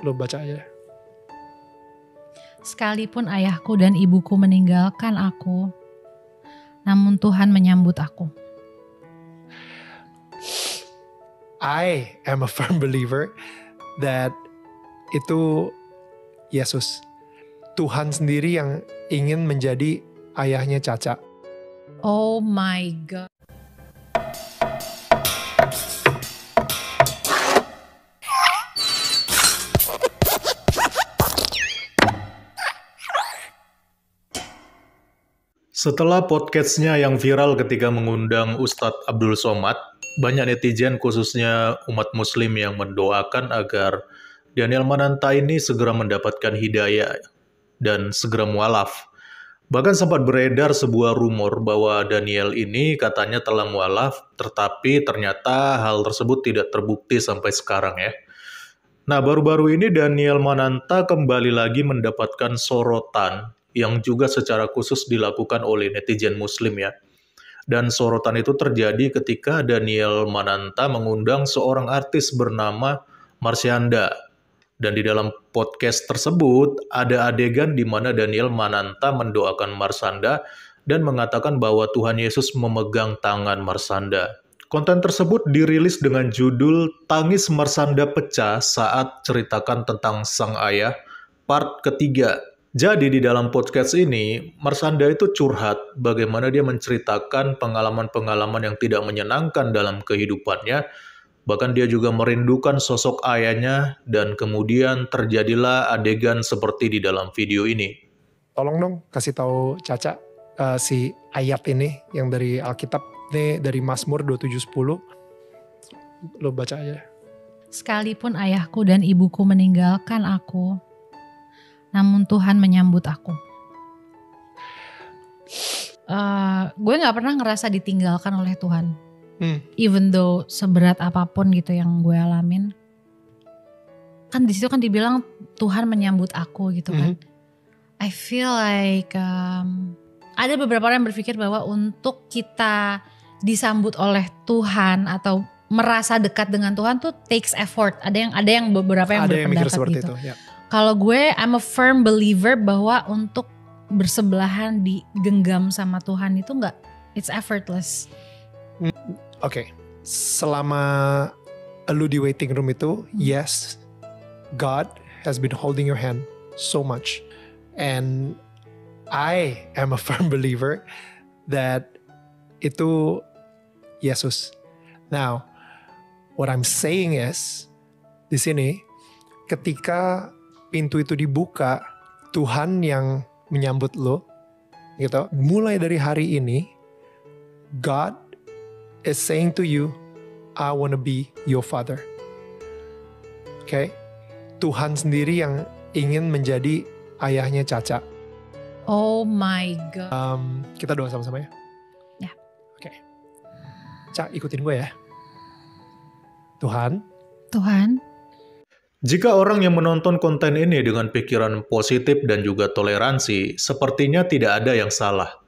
Lo baca aja. Sekalipun ayahku dan ibuku meninggalkan aku, namun Tuhan menyambut aku. I am a firm believer that itu Yesus. Tuhan sendiri yang ingin menjadi ayahnya Caca. Oh my God. Setelah podcastnya yang viral ketika mengundang Ustadz Abdul Somad, banyak netizen khususnya umat muslim yang mendoakan agar Daniel Mananta ini segera mendapatkan hidayah dan segera mualaf. Bahkan sempat beredar sebuah rumor bahwa Daniel ini katanya telah mualaf, tetapi ternyata hal tersebut tidak terbukti sampai sekarang ya. Nah, baru-baru ini Daniel Mananta kembali lagi mendapatkan sorotan yang juga secara khusus dilakukan oleh netizen muslim ya. Dan sorotan itu terjadi ketika Daniel Mananta mengundang seorang artis bernama Marsyanda. Dan di dalam podcast tersebut ada adegan di mana Daniel Mananta mendoakan Marsyanda dan mengatakan bahwa Tuhan Yesus memegang tangan Marsyanda. Konten tersebut dirilis dengan judul Tangis Marsyanda Pecah Saat Ceritakan Tentang Sang Ayah, part ketiga. Jadi di dalam podcast ini, Marsyanda itu curhat bagaimana dia menceritakan pengalaman-pengalaman yang tidak menyenangkan dalam kehidupannya. Bahkan dia juga merindukan sosok ayahnya dan kemudian terjadilah adegan seperti di dalam video ini. Tolong dong kasih tahu Caca si ayat ini yang dari Alkitab nih, dari Mazmur 27:10. Lo baca aja. Sekalipun ayahku dan ibuku meninggalkan aku, namun Tuhan menyambut aku. Gue gak pernah ngerasa ditinggalkan oleh Tuhan. Even though seberat apapun gitu yang gue alamin. Kan di situ kan dibilang Tuhan menyambut aku gitu kan. I feel like ada beberapa orang yang berpikir bahwa untuk kita disambut oleh Tuhan atau merasa dekat dengan Tuhan tuh takes effort. Ada yang beberapa yang ada yang mikir berpendapat seperti gitu. itu, ya. Kalau gue, I'm a firm believer bahwa untuk bersebelahan digenggam sama Tuhan itu enggak, it's effortless. Oke. Selama lu di waiting room itu, yes, God has been holding your hand so much. And I am a firm believer that itu Yesus. Now, what I'm saying is, di sini, ketika pintu itu dibuka, Tuhan yang menyambut lo, gitu. Mulai dari hari ini, God is saying to you, I want to be your father. Okay? Tuhan sendiri yang ingin menjadi ayahnya Caca. Oh my God. Kita doa sama-sama ya? Ya. Oke. Ca, ikutin gue ya. Tuhan. Jika orang yang menonton konten ini dengan pikiran positif dan juga toleransi, sepertinya tidak ada yang salah.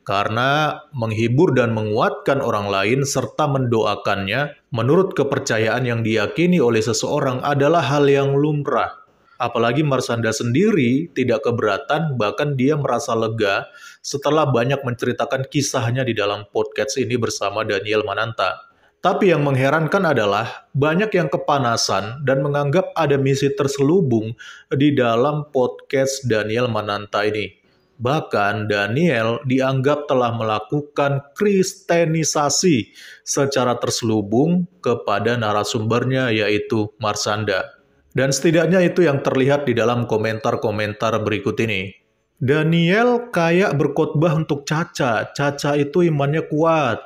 Karena menghibur dan menguatkan orang lain serta mendoakannya menurut kepercayaan yang diyakini oleh seseorang adalah hal yang lumrah. Apalagi Marsyanda sendiri tidak keberatan, bahkan dia merasa lega setelah banyak menceritakan kisahnya di dalam podcast ini bersama Daniel Mananta. Tapi yang mengherankan adalah banyak yang kepanasan dan menganggap ada misi terselubung di dalam podcast Daniel Mananta ini. Bahkan Daniel dianggap telah melakukan kristenisasi secara terselubung kepada narasumbernya yaitu Marsyanda. Dan setidaknya itu yang terlihat di dalam komentar-komentar berikut ini. Daniel kayak berkhotbah untuk Caca. Caca itu imannya kuat.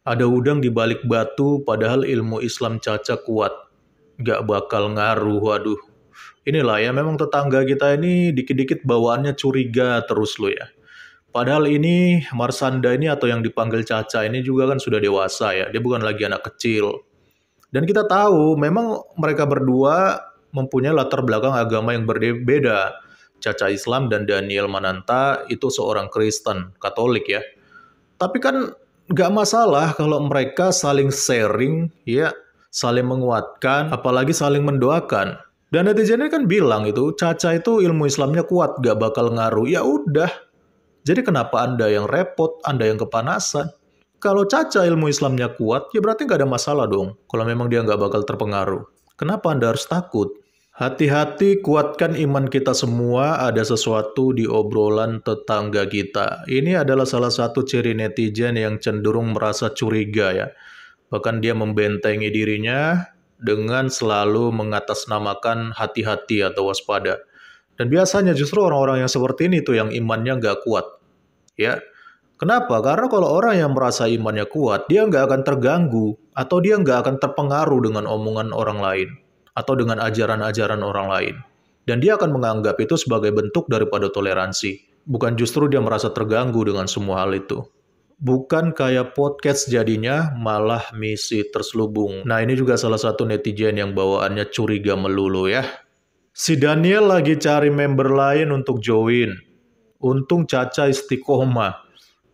Ada udang di balik batu, padahal ilmu Islam Caca kuat. Gak bakal ngaruh, waduh. Inilah ya, memang tetangga kita ini dikit-dikit bawaannya curiga terus loh ya. Padahal ini Marsyanda ini atau yang dipanggil Caca ini juga kan sudah dewasa ya. Dia bukan lagi anak kecil. Dan kita tahu memang mereka berdua mempunyai latar belakang agama yang berbeda. Caca Islam dan Daniel Mananta itu seorang Kristen, Katolik ya. Tapi kan gak masalah kalau mereka saling sharing, ya, saling menguatkan, apalagi saling mendoakan. Dan netizen ini kan bilang itu, Caca itu ilmu Islamnya kuat, gak bakal ngaruh. Ya udah. Jadi kenapa Anda yang repot, Anda yang kepanasan? Kalau Caca ilmu Islamnya kuat, ya berarti gak ada masalah dong. Kalau memang dia gak bakal terpengaruh. Kenapa Anda harus takut? Hati-hati, kuatkan iman kita semua, ada sesuatu di obrolan tetangga kita. Ini adalah salah satu ciri netizen yang cenderung merasa curiga ya. Bahkan dia membentengi dirinya dengan selalu mengatasnamakan hati-hati atau waspada. Dan biasanya justru orang-orang yang seperti ini tuh yang imannya nggak kuat. Ya, kenapa? Karena kalau orang yang merasa imannya kuat, dia nggak akan terganggu atau dia nggak akan terpengaruh dengan omongan orang lain atau dengan ajaran-ajaran orang lain. Dan dia akan menganggap itu sebagai bentuk daripada toleransi. Bukan justru dia merasa terganggu dengan semua hal itu. Bukan kayak podcast jadinya, malah misi terselubung. Nah ini juga salah satu netizen yang bawaannya curiga melulu ya. Si Daniel lagi cari member lain untuk join. Untung Caca istiqomah.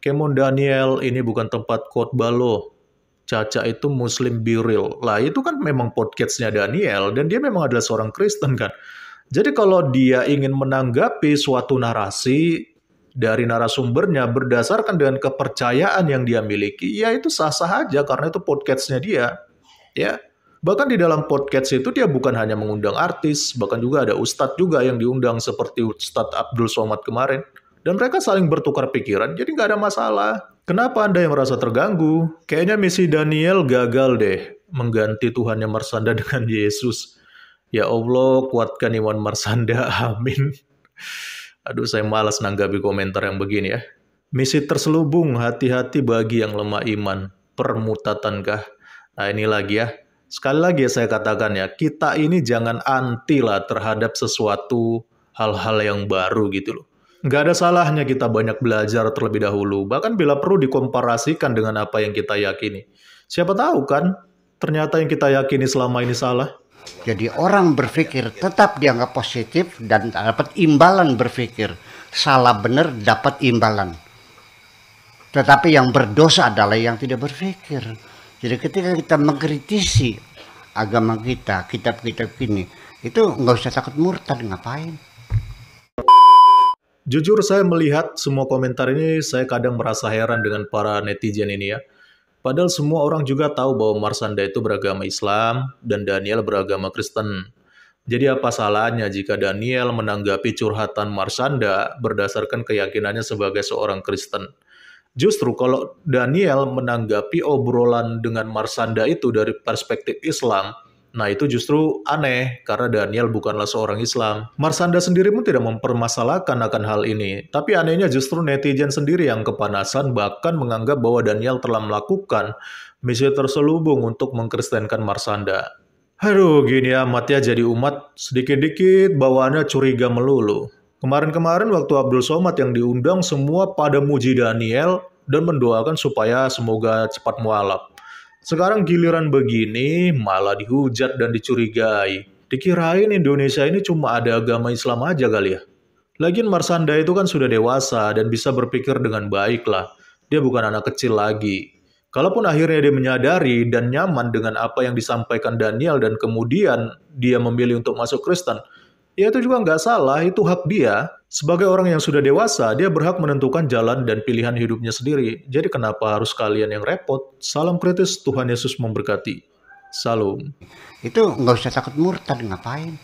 Kemon Daniel, ini bukan tempat khotbah lo. Caca itu Muslim Biril. Lah itu kan memang podcastnya Daniel dan dia memang adalah seorang Kristen kan. Jadi kalau dia ingin menanggapi suatu narasi dari narasumbernya berdasarkan dengan kepercayaan yang dia miliki, ya itu sah-sah aja karena itu podcastnya dia. Ya. Bahkan di dalam podcast itu dia bukan hanya mengundang artis, bahkan juga ada ustadz juga yang diundang seperti Ustadz Abdul Somad kemarin. Dan mereka saling bertukar pikiran, jadi nggak ada masalah. Kenapa Anda yang merasa terganggu? Kayaknya misi Daniel gagal deh, mengganti Tuhannya Marsanda dengan Yesus. Ya Allah, kuatkan iman Marsanda, amin. Aduh, saya malas nanggapi komentar yang begini ya. Misi terselubung, hati-hati bagi yang lemah iman. Permutatankah? Nah ini lagi ya. Sekali lagi ya saya katakan ya, kita ini jangan anti lah terhadap sesuatu hal-hal yang baru gitu loh. Nggak ada salahnya kita banyak belajar terlebih dahulu, bahkan bila perlu dikomparasikan dengan apa yang kita yakini. Siapa tahu kan, ternyata yang kita yakini selama ini salah. Jadi orang berpikir tetap dianggap positif dan dapat imbalan berpikir. Salah benar dapat imbalan. Tetapi yang berdosa adalah yang tidak berpikir. Jadi ketika kita mengkritisi agama kita, kitab-kitab ini, itu nggak usah takut murtad, ngapain? Jujur saya melihat semua komentar ini, saya kadang merasa heran dengan para netizen ini ya. Padahal semua orang juga tahu bahwa Marsanda itu beragama Islam dan Daniel beragama Kristen. Jadi apa salahnya jika Daniel menanggapi curhatan Marsanda berdasarkan keyakinannya sebagai seorang Kristen? Justru kalau Daniel menanggapi obrolan dengan Marsanda itu dari perspektif Islam, nah itu justru aneh karena Daniel bukanlah seorang Islam. Marsanda sendiri pun tidak mempermasalahkan akan hal ini. Tapi anehnya justru netizen sendiri yang kepanasan bahkan menganggap bahwa Daniel telah melakukan misi terselubung untuk mengkristenkan Marsanda. Aduh gini amat ya jadi umat sedikit-dikit bawaannya curiga melulu. Kemarin-kemarin waktu Abdul Somad yang diundang semua pada muji Daniel dan mendoakan supaya semoga cepat mualaf. Sekarang giliran begini malah dihujat dan dicurigai. Dikirain Indonesia ini cuma ada agama Islam aja kali ya. Lagian Marsanda itu kan sudah dewasa dan bisa berpikir dengan baik lah. Dia bukan anak kecil lagi. Kalaupun akhirnya dia menyadari dan nyaman dengan apa yang disampaikan Daniel dan kemudian dia memilih untuk masuk Kristen, ya itu juga nggak salah, itu hak dia. Sebagai orang yang sudah dewasa, dia berhak menentukan jalan dan pilihan hidupnya sendiri. Jadi kenapa harus kalian yang repot? Salam kritis, Tuhan Yesus memberkati. Salam. Itu nggak usah takut murtad, ngapain?